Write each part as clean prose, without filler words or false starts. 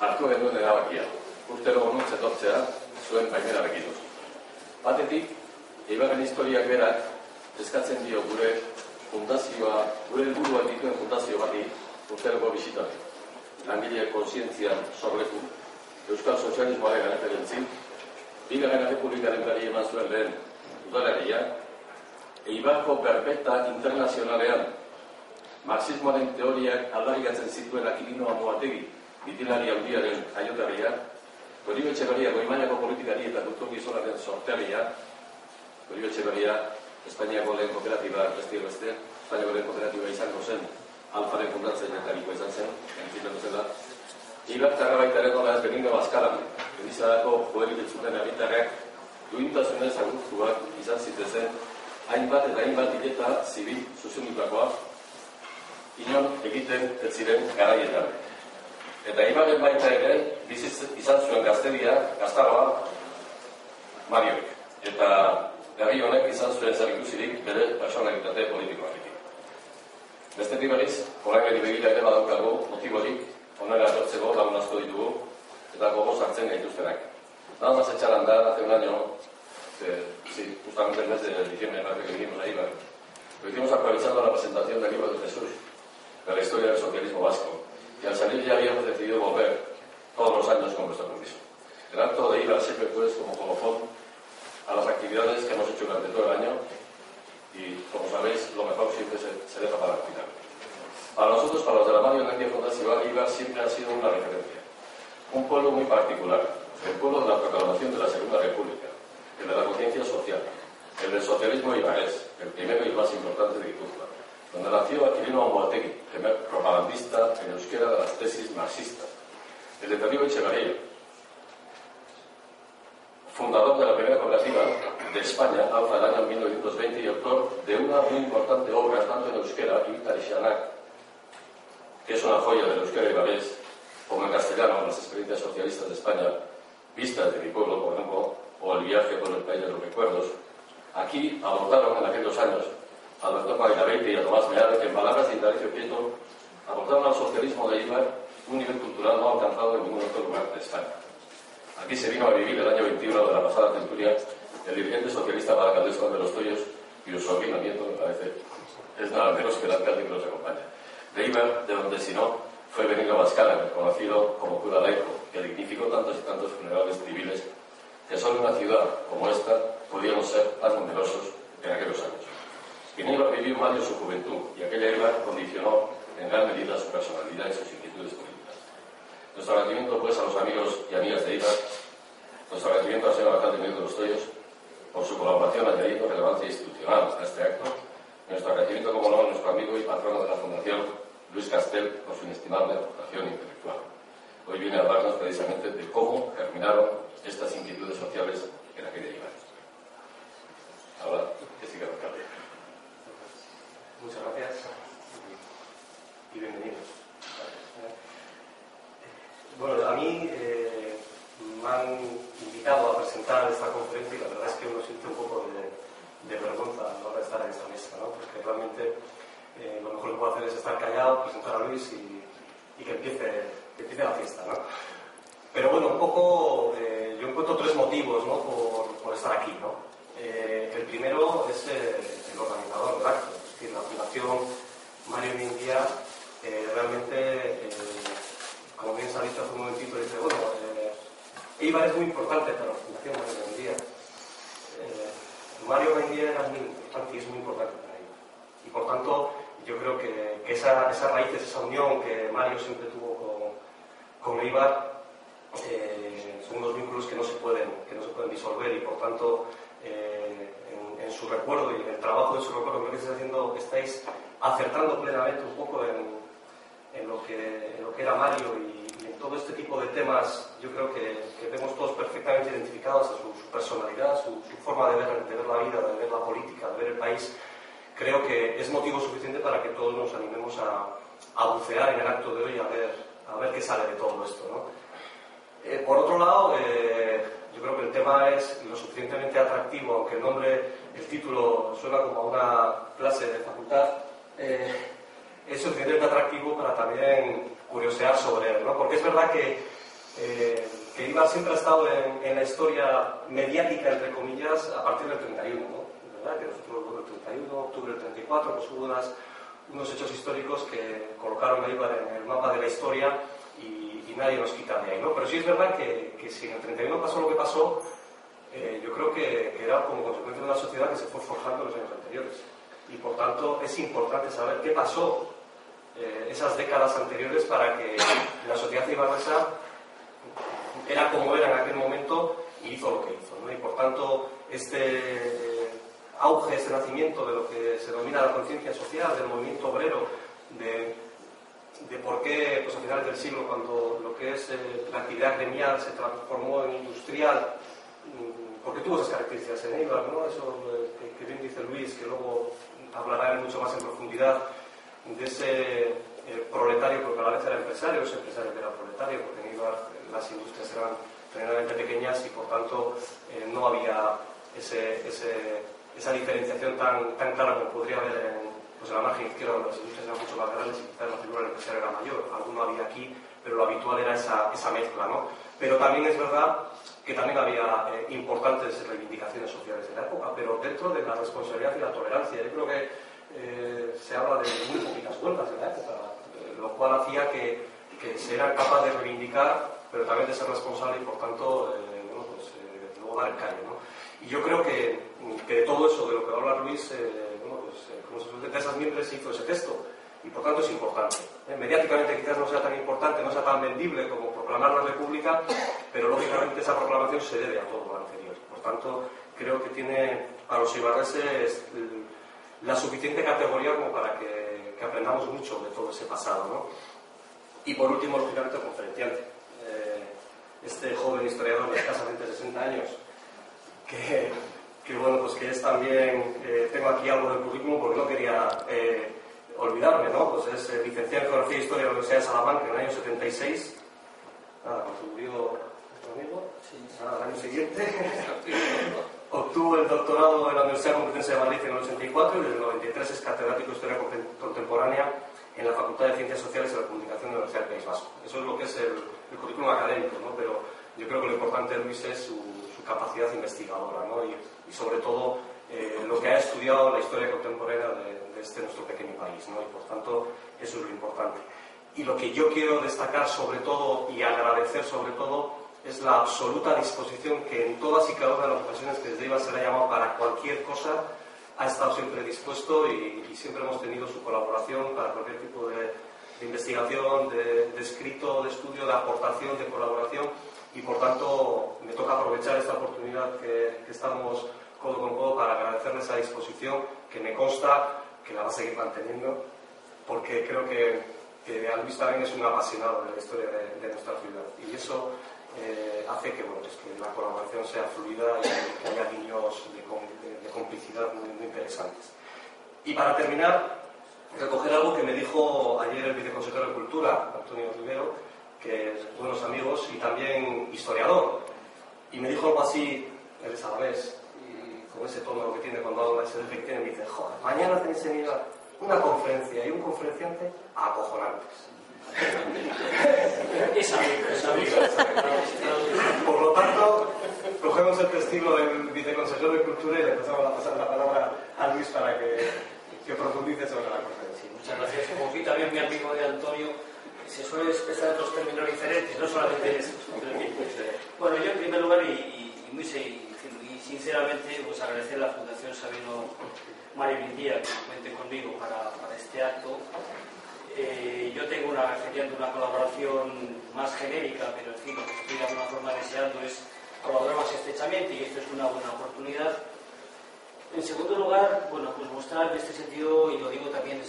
hartu genuen erabakia, urtero bonuntz etortzea zuen baimenarekin. Batetik, Eibarren historiak berak eskatzen dio gure fundazioa, gure helburuak dituen fundazio bati urteroko bisitari. Langile kontzientzian sorleku, Euskal Sozialismoaren referentzi, Bigarren Errepublikaren berri eman zuen lehen udalaria, Eibarko Berbeta Internazionalean marxismoaren teoriak aldarrikatzen zituen Aquilino Amoategi, bitilari handiaren jaioterria, Uribe Etxeberria goi-mailako politikari eta kulturgizonaren sortearia, Uribe Etxeberria Espainiako lehen kooperatiba, beste, Espainiako lehen kooperatiba izango zen, Alfaren fundatzaileetarikoa izan zen, entzuten zela. Eibartarra baita ere nola ez Benigno Bazkaran, Elizadako joerik etzuten herritarrak duintasunez agurtuak izan zitezen, hainbat eta hainbat hileta zibil zuzendutakoa, inon egiten ez ziren garaietan. Eta Eibarren baita ere, izan zuen gaztaroa, Mariok. Eta herri honek izan zuen zer ikusirik bere personalitate politikoarekin. Bestetik berriz, orain begira ere badaukagu motiborik, onera etortzeko lagun asko ditugu, eta gogoz hartzen gaituztenak. Nada más echar a andar hace un año, sí, justamente el mes de diciembre que vinimos a Eibar, lo hicimos aprovechando la presentación del libro de Jesús, de la historia del socialismo vasco, y al salir ya habíamos decidido volver todos los años con nuestro permiso. El acto de Eibar siempre pues como colofón a las actividades que hemos hecho durante todo el año y, como sabéis, lo mejor siempre se deja para el final. Para nosotros, para los de la Mario Nandia Fundación, Eibar siempre ha sido una referencia. Un pueblo muy particular, el pueblo de la proclamación de la Segunda República, el de la conciencia social, el del socialismo ibarés, el primero y más importante de Guipúzcoa, donde nació Aquilino Amoategi, primer propagandista en euskera de las tesis marxistas, el de Uribe Etxeberria, fundador de la primera cooperativa de España, Alfa, del año 1920, y autor de una muy importante obra, tanto en euskera, Itarixanak, que es una joya del euskera ibarés, como en castellano, las experiencias socialistas de España, vistas de mi pueblo, por ejemplo, o el viaje por el país de los recuerdos. Aquí abordaron en aquellos años a Alberto Pagabeite y a Tomás Meade, que en palabras de Indalecio Prieto abordaron al socialismo de Eibar un nivel cultural no alcanzado en ningún otro lugar de España. Aquí se vino a vivir el año 21 de la pasada centuria el dirigente socialista para Caldesco de los Toyos, cuyo sobrino nieto, me parece, es nada menos que el alcalde que nos acompaña. De Eibar, de donde si no, fue Benigno Bazkaran, conocido como cura laico, que dignificó tantos y tantos funerales civiles que solo en una ciudad como esta podíamos ser tan numerosos en aquellos años. En Eibar vivió Mario su juventud y aquella Eibar condicionó en gran medida su personalidad y sus inquietudes políticas. Nuestro agradecimiento pues a los amigos y amigas de Eibar, nuestro agradecimiento al señor alcalde Miguel de los Toyos por su colaboración añadiendo relevancia institucional a este acto, nuestro agradecimiento como no a nuestro amigo y patrono de la Fundación Luis Castel por su inestimable aportación intelectual. Hoy viene a hablarnos precisamente de cómo germinaron estas inquietudes sociales en aquella Eibar. Ahora, que siga el alcalde. Muchas gracias y bienvenidos. Bueno, a mí me han invitado a presentar esta conferencia y la verdad es que uno siente un poco de vergüenza a la hora de estar en esta mesa, ¿no? Porque realmente lo mejor que puedo hacer es estar callado, presentar a Luis y que empiece la fiesta, ¿no? Pero bueno, un poco yo encuentro tres motivos, ¿no? por estar aquí, ¿no? El primero es el organizador del acto, es decir, la Fundación Mario Nandia realmente, como bien se ha dicho hace un momentito, dice, bueno, Eibar es muy importante para la Fundación Mario Nandia. Mario Nandia era muy importante y es muy importante para Eibar. Y por tanto, yo creo que esas raíces, esa unión que Mario siempre tuvo con Eibar, son unos vínculos que no se pueden disolver y por tanto en su recuerdo y en el trabajo de su recuerdo que estáis acertando plenamente un poco en lo que era Mario y en todo este tipo de temas. Yo creo que vemos todos perfectamente identificados a su personalidad, su forma de ver la vida, de ver la política, de ver el país. Creo que es motivo suficiente para que todos nos animemos a bucear en el acto de hoy, a ver qué sale de todo esto, ¿no? Por otro lado, yo creo que el tema es lo suficientemente atractivo, aunque el título suena como a una clase de facultad, es suficientemente atractivo para también curiosear sobre él, ¿no? Porque es verdad que que Eibar siempre ha estado en la historia mediática, entre comillas, a partir del 31, ¿no? ¿Verdad? Que nosotros el 31, octubre del 34, pues hubo unos hechos históricos que colocaron a Eibar en el mapa de la historia y nadie nos quita de ahí, ¿no? Pero sí es verdad que si en el 31 pasó lo que pasó, yo creo que era como consecuencia de una sociedad que se fue forjando en los años anteriores. Y por tanto es importante saber qué pasó esas décadas anteriores para que la sociedad ibarresa era como era en aquel momento y hizo lo que hizo, ¿no? Y por tanto este auge, este nacimiento de lo que se denomina la conciencia social, del movimiento obrero, de por qué pues a finales del siglo, cuando lo que es la actividad gremial se transformó en industrial, porque tuvo esas características en Eibar, ¿no? Eso que bien dice Luis, que luego hablará mucho más en profundidad de ese proletario, porque a la vez era empresario, ese empresario que era proletario, porque en Eibar las industrias eran tremendamente pequeñas y por tanto no había esa diferenciación tan clara como podría haber en la margen izquierda, donde las industrias eran mucho más grandes y quizás la figura del empresario era mayor. Alguno había aquí, pero lo habitual era esa mezcla, ¿no? Pero también es verdad que también había importantes reivindicaciones sociales de la época, pero dentro de la responsabilidad y la tolerancia. Yo creo que se habla de muy poquitas huelgas en la época, lo cual hacía que se era capaz de reivindicar, pero también de ser responsable y por tanto luego dar el callo, ¿no? Y yo creo que de todo eso, de lo que habla Luis, como se suele, de esas miembros se hizo ese texto y por tanto es importante. Mediáticamente quizás no sea tan importante, no sea tan vendible como proclamar la República, pero lógicamente esa proclamación se debe a todo lo anterior. Por tanto, creo que tiene a los ibarreses la suficiente categoría como para que aprendamos mucho de todo ese pasado, ¿no? Y por último, lógicamente, el conferenciante. Este joven historiador de escasamente 60 años, que es también, tengo aquí algo del currículum porque no quería olvidarme, ¿no? Pues es licenciado en Geografía e Historia de la Universidad de Salamanca en el año 76. Nada, contribuyó nuestro amigo. Sí. Nada, el año siguiente. Obtuvo el doctorado en la Universidad Complutense de Madrid en el 84 y desde el 93 es catedrático de Historia Contemporánea en la Facultad de Ciencias Sociales de la Comunicación de la Universidad del País Vasco. Eso es lo que es el currículum académico, ¿no? Pero yo creo que lo importante de Luis es su capacidad investigadora, ¿no? Y sobre todo lo que ha estudiado la historia contemporánea de este nuestro pequeño país, ¿no? Y por tanto eso es lo importante. Y lo que yo quiero destacar sobre todo y agradecer sobre todo es la absoluta disposición que en todas y cada una de las ocasiones que desde Eibar se le ha llamado para cualquier cosa ha estado siempre dispuesto y siempre hemos tenido su colaboración para cualquier tipo de investigación, de escrito, de estudio, de aportación, de colaboración. Y por tanto me toca aprovechar esta oportunidad que estamos codo con codo para agradecerle esa disposición que me consta que la va a seguir manteniendo, porque creo que a Luis también es un apasionado de la historia de nuestra ciudad y eso hace que la colaboración sea fluida y que haya guiños de complicidad muy interesantes. Y para terminar, recoger algo que me dijo ayer el viceconsejero de Cultura, Antonio Rivero, que es buenos amigos y también historiador, y me dijo algo así, él es alavés, y con ese tono que tiene cuando habla ese defecto, me dice, joder, mañana tenéis en Eibar una conferencia y un conferenciante acojonantes. Por lo tanto, cogemos el testigo del viceconsejero de Cultura y le empezamos a pasar la palabra a Luis para que profundice sobre la conferencia. Muchas gracias. Como fui también mi amigo de Antonio, se suele expresar en otros términos diferentes, no solamente estos. Bueno, yo en primer lugar y sinceramente pues agradecer a la Fundación Sabino Mario Lindía que cuente conmigo para este acto. Yo tengo efectivamente una colaboración más genérica, pero en fin, lo que estoy de alguna forma deseando es colaborar más estrechamente y esto es una buena oportunidad. En segundo lugar, bueno, pues mostrar en este sentido, y lo digo también,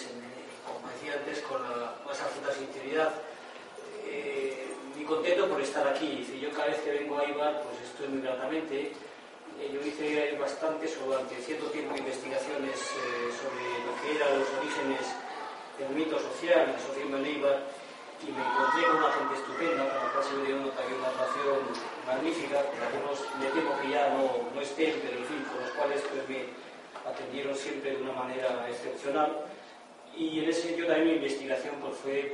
como decía antes, con más absoluta sinceridad, muy contento por estar aquí. Yo cada vez que vengo a Eibar, pues estoy muy gratamente. Yo hice bastantes, o durante cierto tiempo, investigaciones sobre lo que eran los orígenes del mito social y el socialismo en Eibar, y me encontré con una gente estupenda, con la cual se me dio una relación magnífica, con algunos de tiempo que ya no estén, pero en fin, con los cuales pues, me atendieron siempre de una manera excepcional. Y en ese sentido también mi investigación pues, fue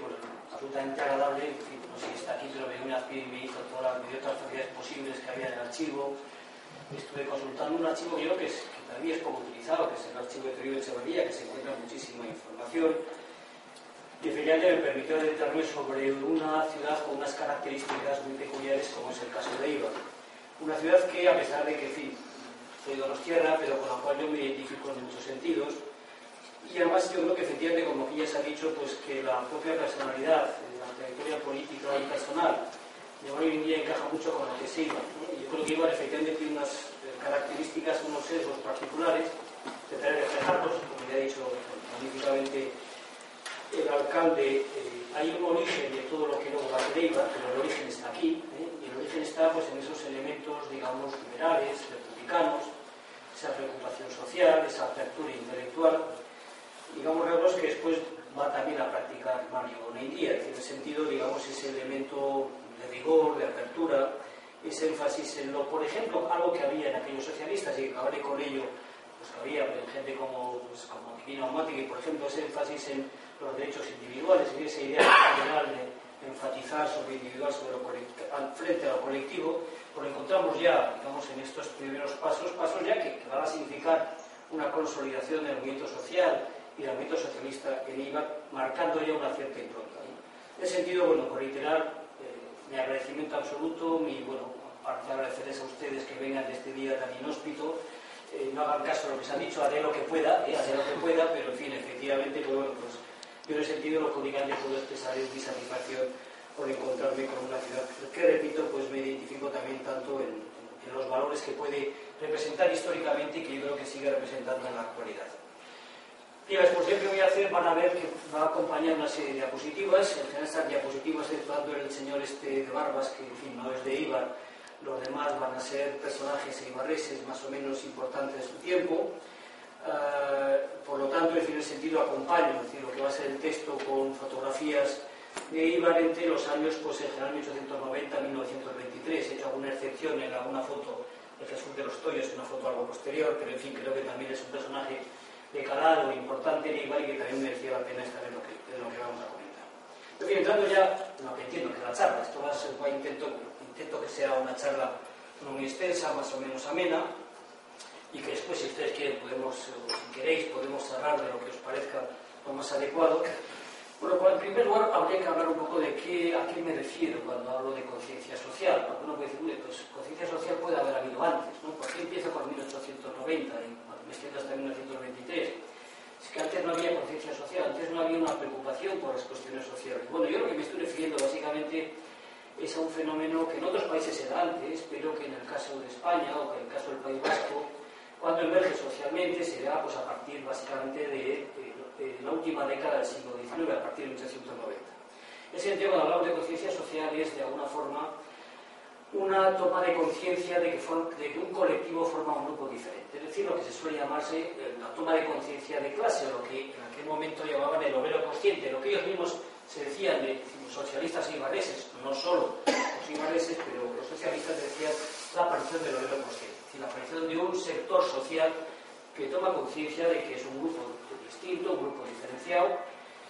absolutamente agradable, en fin, no sé si está aquí, pero me hizo todas las otras facilidades posibles que había en el archivo. Estuve consultando un archivo que yo creo que todavía es poco utilizado, que es el archivo de Toribio Echevarría, que se encuentra muchísima información. Y efectivamente me permitió adentrarme sobre una ciudad con unas características muy peculiares, como es el caso de Eibar. Una ciudad que, a pesar de que, en fin, soy donostierra, pero con la cual yo me identifico en muchos sentidos. Y además yo creo que efectivamente, como aquí ya se ha dicho, pues que la propia personalidad, la trayectoria política y personal de hoy en día encaja mucho con lo que es Eibar, ¿no? Yo creo que Eibar efectivamente tiene unas características, unos sesgos particulares, trataré de reflejarlos, como ya ha dicho magníficamente el alcalde. Hay un origen de todo lo que luego va a ser Eibar, pero el origen está aquí, y el origen está pues en esos elementos, digamos, liberales, republicanos, esa preocupación social, esa apertura intelectual, digamos, rasgos que después va también a practicar Mario Oneindía, en el sentido, digamos, ese elemento de rigor, de apertura, ese énfasis en lo, por ejemplo, algo que había en aquellos socialistas, y que acabaré con ello, pues que había gente como Divina Omátegui, por ejemplo, ese énfasis en los derechos individuales, y esa idea general de enfatizar sobre lo individual, sobre lo frente a lo colectivo, pues lo encontramos ya, digamos, en estos primeros pasos ya que van a significar una consolidación del movimiento social y del movimiento socialista en Eibar, marcando ya una cierta impronta, ¿no? En ese sentido, bueno, por reiterar mi agradecimiento absoluto, aparte de agradecerles a ustedes que vengan de este día tan inhóspito, no hagan caso de lo que se ha dicho, haré lo que pueda, pero en fin, efectivamente, pues bueno, pues yo en ese sentido lo que únicamente puedo expresar es mi satisfacción por encontrarme con una ciudad que, repito, pues me identifico también tanto en los valores que puede representar históricamente y que yo creo que sigue representando en la actualidad. Y la exposición que voy a hacer van a ver que va a acompañar una serie de diapositivas. En general estas diapositivas exceptuando el señor de Barbas, que en fin no es de Eibar, los demás van a ser personajes eibarreses más o menos importantes de su tiempo. Por lo tanto, en el sentido acompaño, es decir, lo que va a ser el texto con fotografías de Eibar entre los años, pues en general 1890 1923. He hecho alguna excepción en alguna foto de Jesús de los Toyos, una foto algo posterior, pero en fin, creo que también es un personaje de calado importante en Eibar y que también merecía la pena estar en lo que vamos a comentar. En fin, entrando ya en lo que entiendo que es la charla, esto va a ser, intento que sea una charla no muy extensa, más o menos amena, y que después, si ustedes quieren, si queréis, podemos cerrar de lo que os parezca lo más adecuado. Bueno, pues en primer lugar habría que hablar un poco de a qué me refiero cuando hablo de conciencia social, porque uno puede decir, pues conciencia social puede haber habido antes, ¿no? ¿Por qué empiezo por 1890 y me extiendo hasta 1923? Es que antes no había conciencia social, antes no había una preocupación por las cuestiones sociales. Bueno, yo lo que me estoy refiriendo básicamente es a un fenómeno que en otros países era antes, pero que en el caso de España o en el caso del País Vasco, cuando emerge socialmente, se da pues, a partir básicamente de la última década del siglo XIX, a partir de 1890. En ese sentido, cuando hablamos de conciencia social es de alguna forma una toma de conciencia de que un colectivo forma un grupo diferente. Es decir, lo que se suele llamarse la toma de conciencia de clase, o lo que en aquel momento llamaban el obrero consciente, lo que ellos mismos se decían de socialistas eibarreses, no solo los eibarreses, pero los socialistas decían la aparición del obrero consciente, es decir, la aparición de un sector social que toma conciencia de que es un grupo distinto, un grupo diferenciado,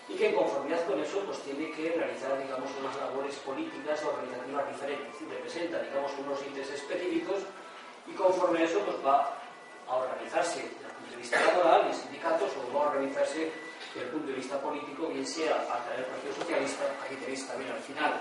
y que en conformidad con eso pues tiene que realizar, digamos, unas labores políticas o organizativas diferentes, es decir, representa, digamos, unos intereses específicos, y conforme a eso pues va a organizarse desde el punto de vista laboral, en sindicatos, o va a organizarse desde el punto de vista político, bien sea a través del Partido Socialista. Aquí tenéis también al final